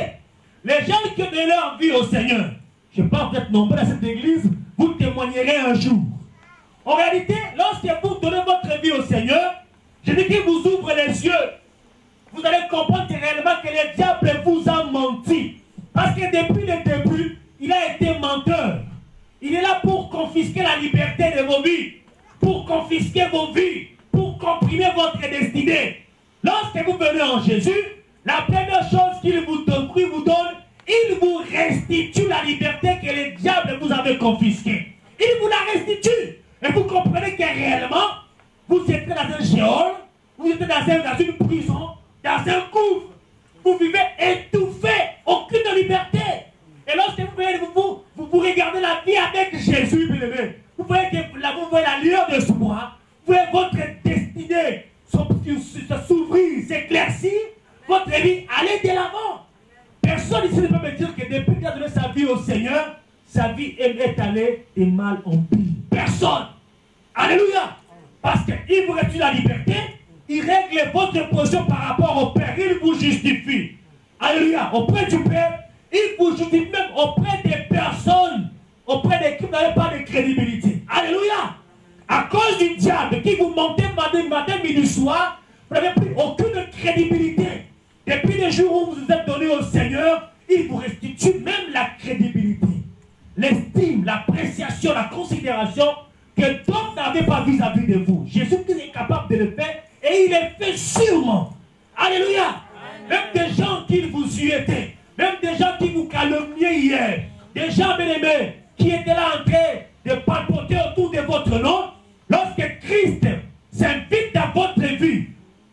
les gens qui donnent leur vie au Seigneur, je ne sais pas, vous êtes nombreux dans cette église, vous témoignerez un jour. En réalité, lorsque vous donnez votre vie au Seigneur, je dis qu'il vous ouvre les yeux. Vous allez comprendre que réellement que le diable vous a menti. Parce que depuis le début, il a été menteur. Il est là pour confisquer la liberté de vos vies, pour confisquer vos vies, pour comprimer votre destinée. Lorsque vous venez en Jésus, la première chose qu'il vous donne, il vous restitue la liberté que le diable vous avait confisquée. Il vous la restitue. Et vous comprenez que réellement, vous êtes dans un géol, vous êtes dans une prison, dans un gouffre. Vous vivez étouffé, aucune liberté. Et lorsque vous regardez la vie avec Jésus, bien-aimé, vous voyez la lueur de soi, vous voyez votre destinée s'ouvrir, s'éclaircir, votre vie aller de l'avant. Personne ici ne peut me dire que depuis qu'il a donné sa vie au Seigneur, sa vie est allée de mal en pire. Personne. Alléluia. Parce qu'il vous retire la liberté, il règle votre position par rapport au Père, il vous justifie. Alléluia. Auprès du Père, il vous justifie même auprès des personnes, auprès de qui vous n'avez pas de crédibilité. Alléluia. À cause du diable qui vous mentait matin, midi, soir, vous n'avez plus aucune crédibilité. Depuis le jour où vous vous êtes donné au Seigneur, il vous restitue même la crédibilité, l'estime, l'appréciation, la considération que d'autres n'avaient pas vis-à-vis de vous. Jésus-Christ est capable de le faire et il le fait sûrement. Alléluia. Même des gens qui vous suétaient, même des gens qui vous calomniaient hier, des gens bien-aimés qui étaient là en train de palpoter autour de votre nom, lorsque Christ s'invite dans votre vie,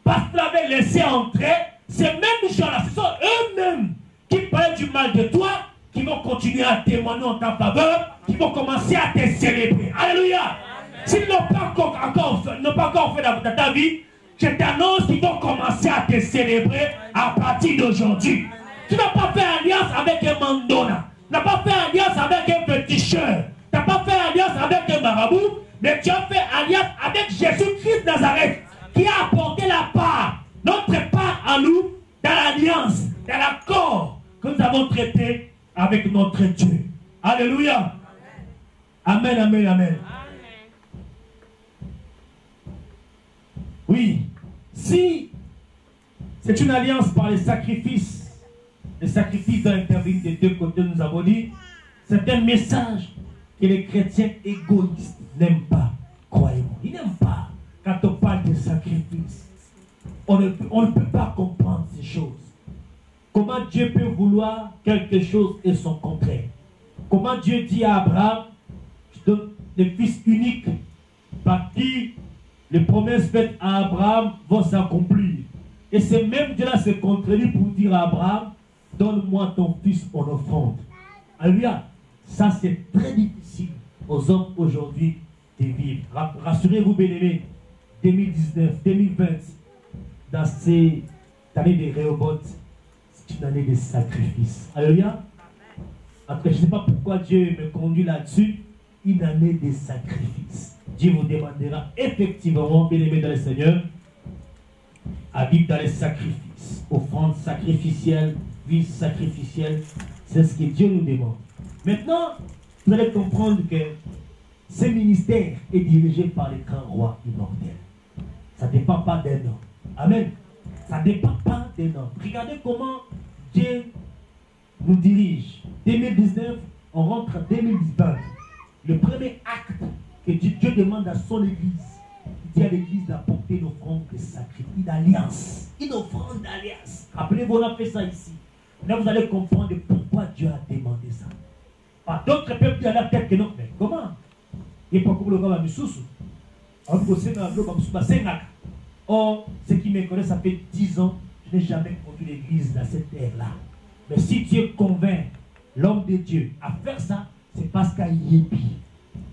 parce que vous l'avez laissé entrer, ces mêmes gens-là, ce sont eux-mêmes qui parlent du mal de toi, qui vont continuer à témoigner en ta faveur, qui vont commencer à te célébrer. Alléluia. S'ils n'ont pas encore fait dans ta vie, je t'annonce qu'ils vont commencer à te célébrer à partir d'aujourd'hui. Tu n'as pas fait alliance avec un mandona, tu n'as pas fait alliance avec un féticheur, tu n'as pas fait alliance avec un marabout, mais tu as fait alliance avec Jésus-Christ Nazareth, qui a apporté la part, notre part à nous, dans l'alliance, dans l'accord que nous avons traité avec notre Dieu. Alléluia. Amen, amen, amen. Oui, si c'est une alliance par les sacrifices doivent intervenir des deux côtés, nous avons dit, c'est un message que les chrétiens égoïstes n'aiment pas. Croyez-moi, ils n'aiment pas quand on parle de sacrifice. On ne peut pas comprendre ces choses. Comment Dieu peut vouloir quelque chose et son contraire? Comment Dieu dit à Abraham, je donne le fils unique par qui les promesses faites à Abraham vont s'accomplir. Et c'est même Dieu là se contredit pour dire à Abraham, donne-moi ton fils en offrande. Alléluia. Ça c'est très difficile aux hommes aujourd'hui de vivre. Rassurez-vous, bien-aimés, 2019, 2020, dans ces années de Rehoboth, c'est une année de sacrifice. Alléluia. Après, je ne sais pas pourquoi Dieu me conduit là-dessus. Une année de sacrifice. Dieu vous demandera effectivement, bien-aimés dans le Seigneur, à vivre dans les sacrifices. Offrande sacrificielle, vie sacrificielle. C'est ce que Dieu nous demande. Maintenant, vous allez comprendre que ce ministère est dirigé par les grands rois immortels. Ça ne dépend pas d'un homme. Amen. Ça ne dépend pas d'un homme. Regardez comment Dieu nous dirige. 2019, on rentre en 2020. Le premier acte que Dieu demande à son église, dit à l'église d'apporter une offrande de sacrifice d'alliance. Une offrande d'alliance. Rappelez-vous, on a fait ça ici. Là, vous allez comprendre pourquoi Dieu a demandé ça. Par d'autres peuples disent à la tête que non. Mais comment? Il n'y a pas comme le gars à Missoussou. Or, ceux qui me connaissent, ça fait 10 ans, je n'ai jamais conduit l'église dans cette terre-là. Mais si Dieu convainc l'homme de Dieu à faire ça, c'est parce qu'il y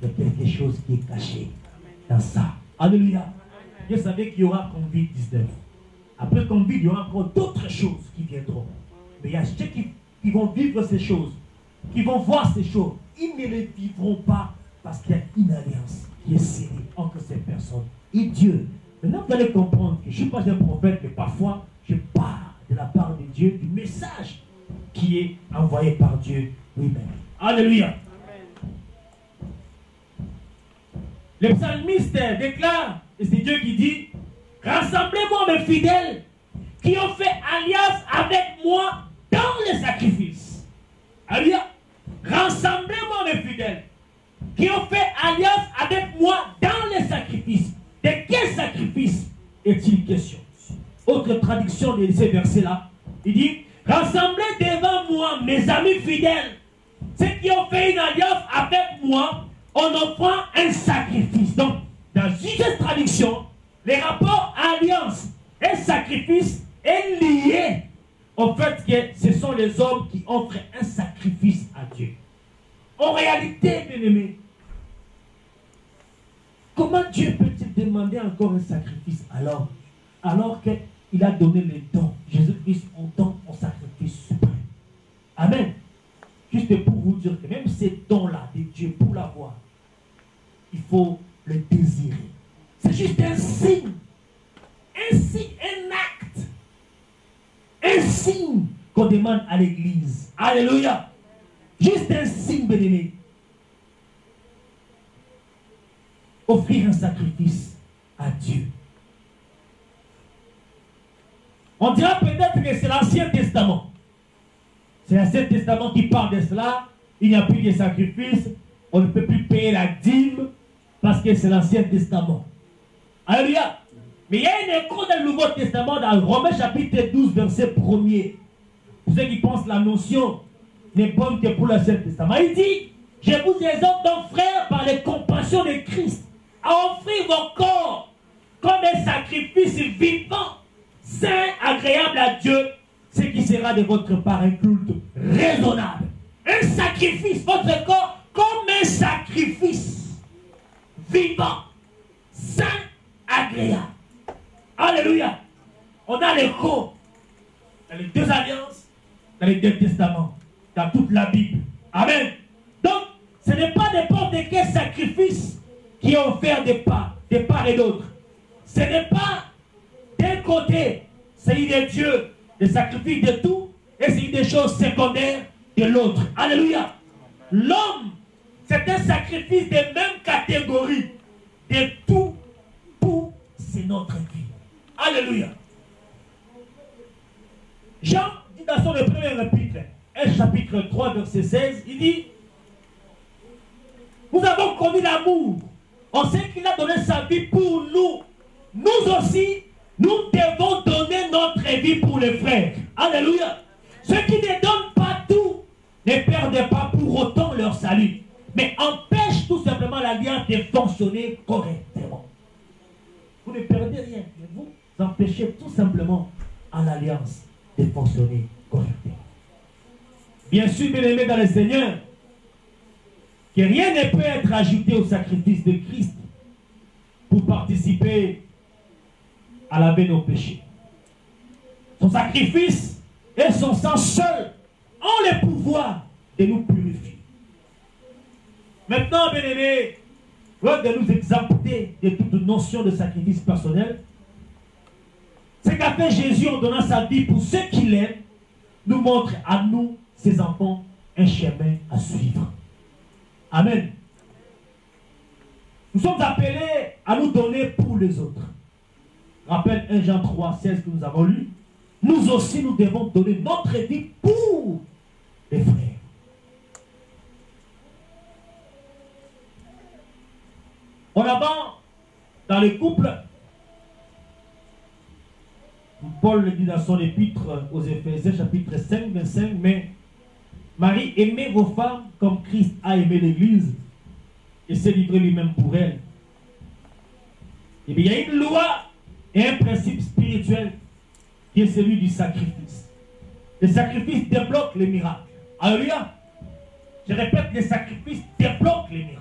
a quelque chose qui est caché dans ça. Alléluia. Dieu savait qu'il y aura Covid-19. Après Covid, il y aura encore d'autres choses qui viendront. Mais il y a ceux qui vont vivre ces choses, qui vont voir ces choses. Ils ne les vivront pas parce qu'il y a une alliance qui est scellée entre ces personnes et Dieu. Maintenant, vous allez comprendre que je ne suis pas un prophète, mais parfois, je parle de la part de Dieu, du message qui est envoyé par Dieu lui-même. Alléluia. Le psalmiste déclare, et c'est Dieu qui dit, rassemblez-moi mes fidèles qui ont fait alliance avec moi dans les sacrifices. Alléluia. Rassemblez-moi mes fidèles qui ont fait alliance avec moi dans les sacrifices. De quel sacrifice est-il question? Autre traduction de ces versets-là, il dit, rassemblez devant moi mes amis fidèles, ceux qui ont fait une alliance avec moi en offrant un sacrifice. Donc, dans cette traduction, les rapports alliance et sacrifice est lié au fait que ce sont les hommes qui offrent un sacrifice à Dieu. En réalité, bien-aimés, comment Dieu peut-il demander encore un sacrifice alors qu'il a donné les dons? Jésus-Christ en donne un sacrifice suprême. Amen. Juste pour vous dire que même ces dons-là de Dieu, pour l'avoir, il faut le désirer. C'est juste un signe. Un signe, un acte. Un signe qu'on demande à l'église. Alléluia. Juste un signe, bien-aimé. Offrir un sacrifice à Dieu. On dira peut-être que c'est l'Ancien Testament. C'est l'Ancien Testament qui parle de cela. Il n'y a plus de sacrifice. On ne peut plus payer la dîme parce que c'est l'Ancien Testament. Alléluia. Mais il y a une écho dans le Nouveau Testament, dans Romains chapitre 12, verset 1er. Pour ceux qui pensent la notion n'est bonne que pour l'Ancien Testament. Il dit, je vous exhorte donc, frères, par les compassions de Christ, à offrir vos corps comme un sacrifice vivant, saint, agréable à Dieu, ce qui sera de votre part un culte raisonnable. Un sacrifice, votre corps comme un sacrifice vivant, saint, agréable. Alléluia. On a l'écho dans les deux alliances, dans les deux testaments, dans toute la Bible. Amen. Donc, ce n'est pas n'importe quel sacrifice qui est offert de part et d'autre. Ce n'est pas d'un côté, c'est de Dieu, le sacrifice de tout, et c'est des choses secondaires de l'autre. Alléluia. L'homme, c'est un sacrifice de même catégorie de tout pour c'est notre vie. Alléluia. Jean dit dans son premier épître, chapitre 3, verset 16, il dit, nous avons connu l'amour. On sait qu'il a donné sa vie pour nous. Nous aussi, nous devons donner notre vie pour les frères. Alléluia. Ceux qui ne donnent pas tout ne perdent pas pour autant leur salut, mais empêchent tout simplement l'alliance de fonctionner correctement. Vous ne perdez rien, mais vous empêchez tout simplement à l'alliance de fonctionner correctement. Bien sûr, bien-aimés dans le Seigneur, que rien ne peut être ajouté au sacrifice de Christ pour participer à laver nos péchés. Son sacrifice et son sang seul ont le pouvoir de nous purifier. Maintenant, bien-aimés, loin de nous exempter de toute notion de sacrifice personnel, ce qu'a fait Jésus en donnant sa vie pour ceux qu'il aime, nous montre à nous, ses enfants, un chemin à suivre. Amen. Nous sommes appelés à nous donner pour les autres. Rappelle 1 Jean 3, 16 que nous avons lu. Nous aussi, nous devons donner notre vie pour les frères. En avant, dans dans le couple, Paul le dit dans son épître aux Éphésiens, chapitre 5, 25, mais Marie, aimez vos femmes comme Christ a aimé l'Église et s'est livré lui-même pour elle. Et bien, il y a une loi et un principe spirituel qui est celui du sacrifice. Le sacrifice débloque les miracles. Alléluia. Je répète, les sacrifices débloquent les miracles.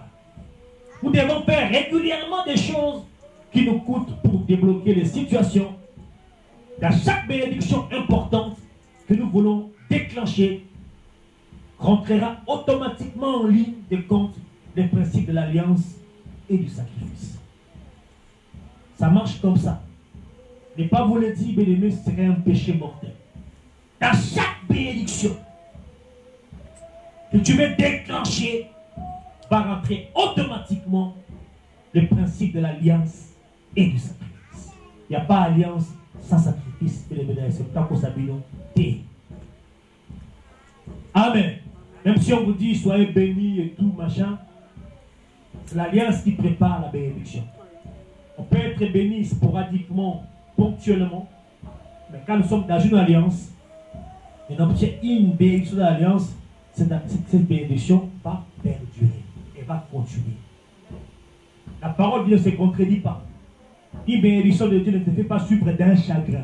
Nous devons faire régulièrement des choses qui nous coûtent pour débloquer les situations. Dans chaque bénédiction importante que nous voulons déclencher, rentrera automatiquement en ligne de compte des principes de l'alliance et du sacrifice. Ça marche comme ça. Ne pas vous le dire, bien-aimé, ce serait un péché mortel. Dans chaque bénédiction que tu veux déclencher, va rentrer automatiquement le principe de l'alliance et du sacrifice. Il n'y a pas alliance sans sacrifice. C'est pas qu'on s'habille. Amen. Même si on vous dit soyez bénis et tout machin, c'est l'alliance qui prépare la bénédiction. On peut être béni sporadiquement, ponctuellement, mais quand nous sommes dans une alliance, et on obtient une bénédiction de l'alliance, cette bénédiction va perdurer et va continuer. La parole ne se contredit pas. Une bénédiction de Dieu ne te fait pas suivre d'un chagrin.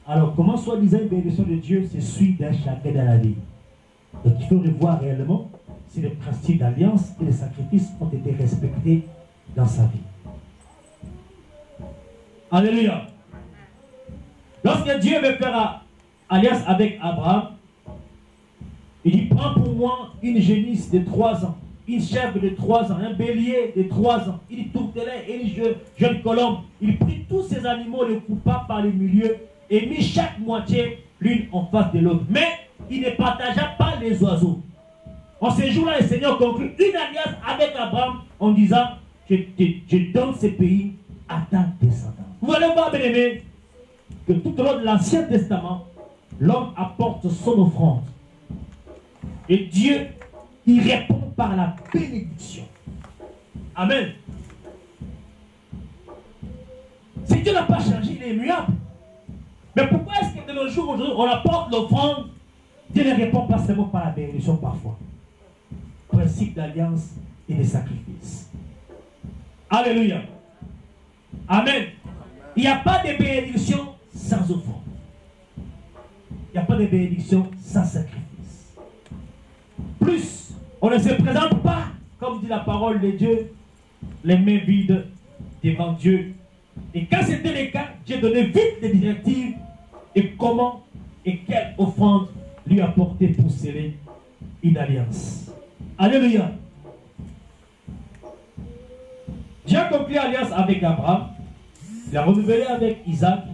Alors, comment soi-disant une bénédiction de Dieu se suit d'un chagrin dans la vie? Donc, il faut revoir réellement si les principes d'alliance et les sacrifices ont été respectés dans sa vie. Alléluia. Lorsque Dieu veut faire alliance avec Abraham, il dit, prends pour moi une génisse de 3 ans, une chèvre de 3 ans, un bélier de 3 ans, une tourtelet et une jeune colombe. Il prit tous ces animaux, les coupa par le milieu et mit chaque moitié l'une en face de l'autre. Mais il ne partagea pas les oiseaux. En ce jour-là, le Seigneur conclut une alliance avec Abraham en disant, je donne ce pays à ta descendance. Vous allez voir, bien aimé, que tout au long de l'Ancien Testament, l'homme apporte son offrande. Et Dieu, il répond par la bénédiction. Amen. Si Dieu n'a pas changé, il est immuable. Mais pourquoi est-ce que de nos jours, aujourd'hui, on apporte l'offrande, Dieu ne répond pas seulement par la bénédiction parfois. Principe d'alliance et de sacrifice. Alléluia. Amen. Il n'y a pas de bénédiction sans offrande. Il n'y a pas de bénédiction sans sacrifice. Plus, on ne se présente pas, comme dit la parole de Dieu, les mains vides devant Dieu. Et quand c'était le cas, Dieu donnait vite des directives et comment et quelle offrande lui apporter pour sceller une alliance. Alléluia. Dieu a conclu l'alliance avec Abraham, il a renouvelé avec Isaac,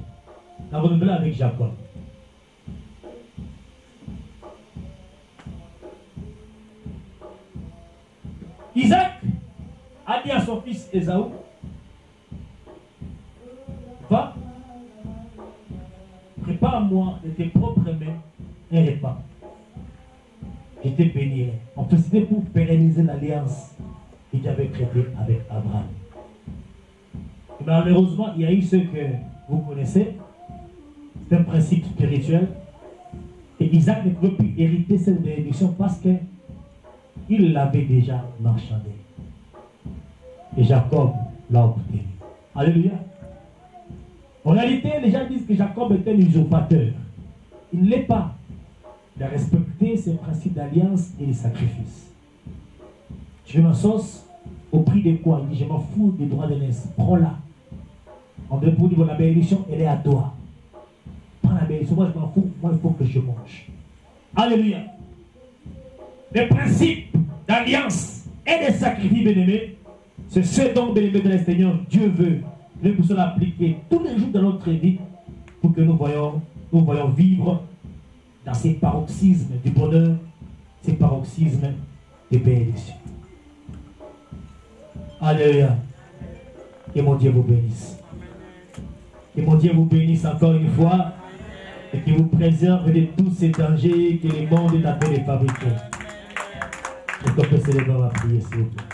il a renouvelé avec Jacob. Isaac a dit à son fils Ésaü, va, prépare-moi de tes propres mains un repas. Je te bénirai. En fait, c'était pour pérenniser l'alliance qu'il avait traitée avec Abraham. Et malheureusement, il y a eu ce que vous connaissez. C'est un principe spirituel. Et Isaac ne pouvait plus hériter cette bénédiction parce qu'il l'avait déjà marchandé. Et Jacob l'a obtenu. Alléluia. En réalité, les gens disent que Jacob était un usurpateur. Il ne l'est pas. Il a respecté ses principes d'alliance et de sacrifice. Tu veux ma sauce? Au prix de quoi? Il dit, je m'en fous des droits de l'aise. Prends-la. On devait pour dire, la bénédiction, elle est à toi. Prends la bénédiction. Moi, je m'en fous. Moi, il faut que je mange. Alléluia. Les principes d'alliance et de sacrifice, bien-aimés, c'est ce dont, bien-aimés de le Seigneur, Dieu veut. Nous pouvons l'appliquer tous les jours de notre vie pour que nous voyons vivre dans ces paroxysmes du bonheur, ces paroxysmes de bénédiction. Alléluia. Que mon Dieu vous bénisse. Que mon Dieu vous bénisse encore une fois et qu'il vous préserve de tous ces dangers que le monde est en train de fabriquer. Et qu'on peut se lever à prier, s'il vous plaît.